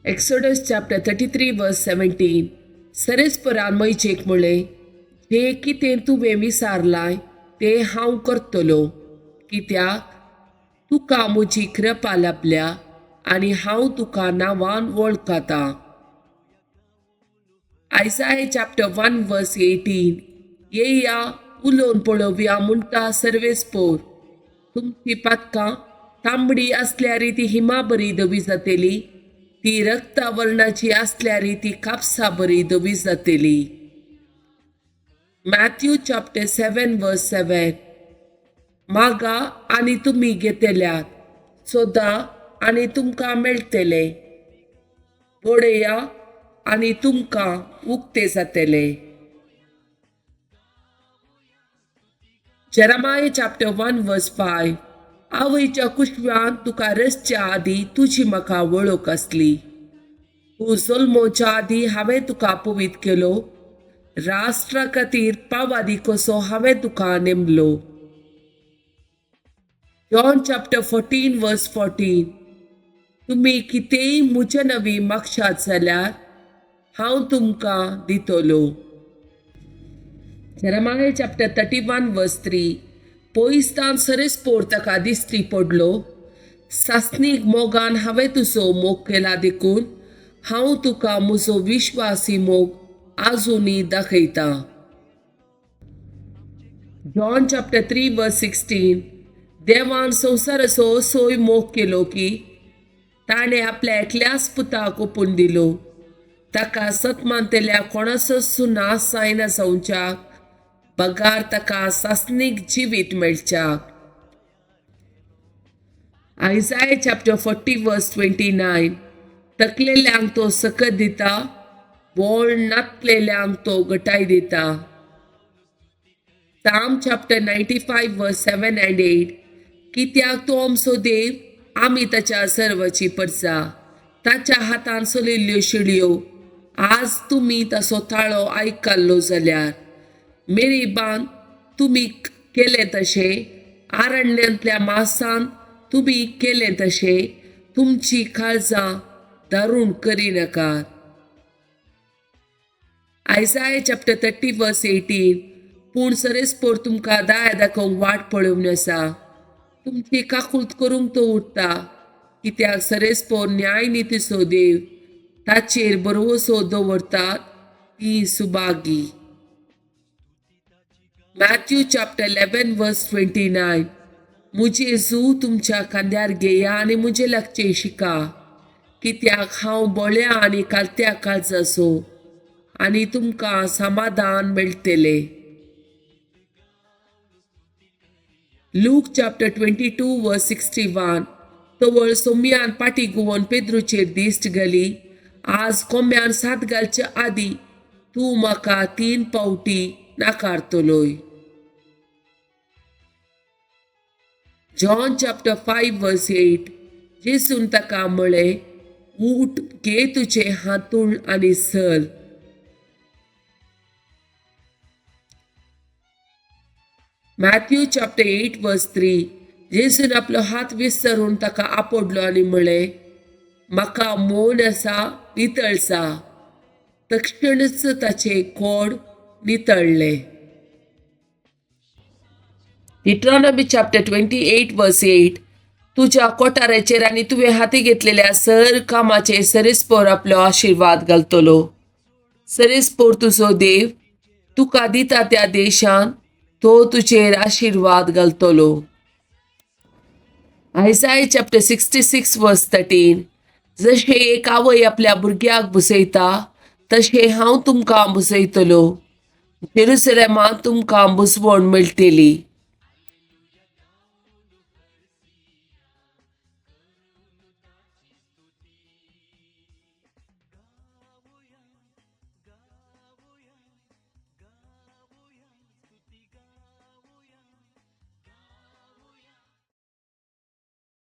Exodus chapter 33 verse 17. सरेस्परान मैचेक म्हळें, जे कितें तुवें विसारलाय तें हांव करतलो, कित्याक तुका म्हजी कृपा लाभल्या आनी हांव तुका नांवान वळखता. Isaiah chapter 1 verse 18. येया उलोवन पळोवया म्हणटा सर्वेस्पोर. तुमची पातकां तांबडी असल्यार ती हिमा बरी धवी जातली, ती रक्ता वर्णाची असल्यार ती कापसा बरी धवी जातली. Matthew chapter 7 verse 7. मागा आनी तुमी घेतल्यात, सोदा आनी तुमकां मेळटले, घोडया आनी तुमकां उक्ते जातले. Jeremiah chapter 1 verse 5. आवयच्या कुशव्यान तुका रसच्या आदी तुजी म्हाका वळख असली, तूं जल्मोच्या आदी हांवें तुका पवित केलो, राष्ट्रा खातीर पावादी कसो हांवें तुका नेमलो. John chapter 14 verse 14. तुमी कितेंय म्हजे नवी मागशात जाल्यार हांव तुमकां दितलो. Jeremiah chapter 31 verse 3. पोइस्तान सरेस्पोर ताका दिश्टी पडलो, सासनीक मोगान हांवें तुजो मोग केला देखून हांव तुका म्हजो विश्वासी मोग आजुनी दाखयता. John chapter 3 verse 16. देवान संवसाराचो असोय मोग केलो की ताणें आपल्या एकल्याच पुताक ओपून दिलो, ताका सतमानतेल्या कोणाचो नाश जायना जावच्याक, बगार ताका सासनीक जिवीत मेळच्याक. Isaiah chapter 40 verse 29. तकलेल्यांक तो सकत दिता, बोळ नातलेल्यांक तो गटाय दिता. Psalm chapter 95 verse 7 and 8. कित्याक तो आमचो देव, आमी ताच्या सर्वाची परसा, ताच्या हातान चलिल्ल्यो शिडयो, आज तुमी ताचो ताळो आयकल्लो जाल्यार. मेरीबान तुमी केले तशे, आरण्यांतल्या मासान तुमी केले तशे, तुमची काळजां दारूण करिनाकात. Isaiah chapter 30 verse 18. पूण सरेस्पोर तुमकां दाय दाखोवंक वाट पळोवन आसा, तुमची काकुळट करूंक तो उठता, कित्याक सरेस्पोर न्याय नितीचो देव, ताचेर भरवोसो दवरतात ती सुबागी. Matthew chapter 11 verse 29. मुझे जू तुमच्या खांद्यार घेया आनी मुझे लागचे शिका, कित्याक हांव बोळ्या आनी कालत्या काळजाचो, आनी तुमकां समाधान मेळटले. Luke chapter 22 verse 61. तवळ सोम्यान पाटी घुंवोन पेद्रूचेर दिश्ट घाली, आज कोम्यान सात घालच्या आदी तूं म्हाका 3 फावटी नाकारतलोय. John chapter 5 verse 8. जेसून ताका म्हळें, उठ, घे तुजें हातूळ आनी चल. Matthew chapter 8 verse 3. जेसून आपलो हात विसरून ताका आपडलो आनी म्हळें, म्हाका मोन आसा, नितळसा. तक्षणच ताचे कोड नितळले. Deuteronomy chapter 28 verse 8. तुझ्या कोठाराचेर आनी तुवें हाती घेतलेल्या सर कामाचेर सरेस्पोर आपलो आशीर्वाद घालतलो. सरेस्पोर तुजो देव तुका दिता त्या देशान तो तुजेर आशीर्वाद घालतलो. Isaiah chapter 66 verse 13. जशे एक आवय आपल्या भुरग्याक बुसयता, तशे हांव तुमकां बुसयतलो, जेरुसलेमांत तुमकां बुसवण मेळटली.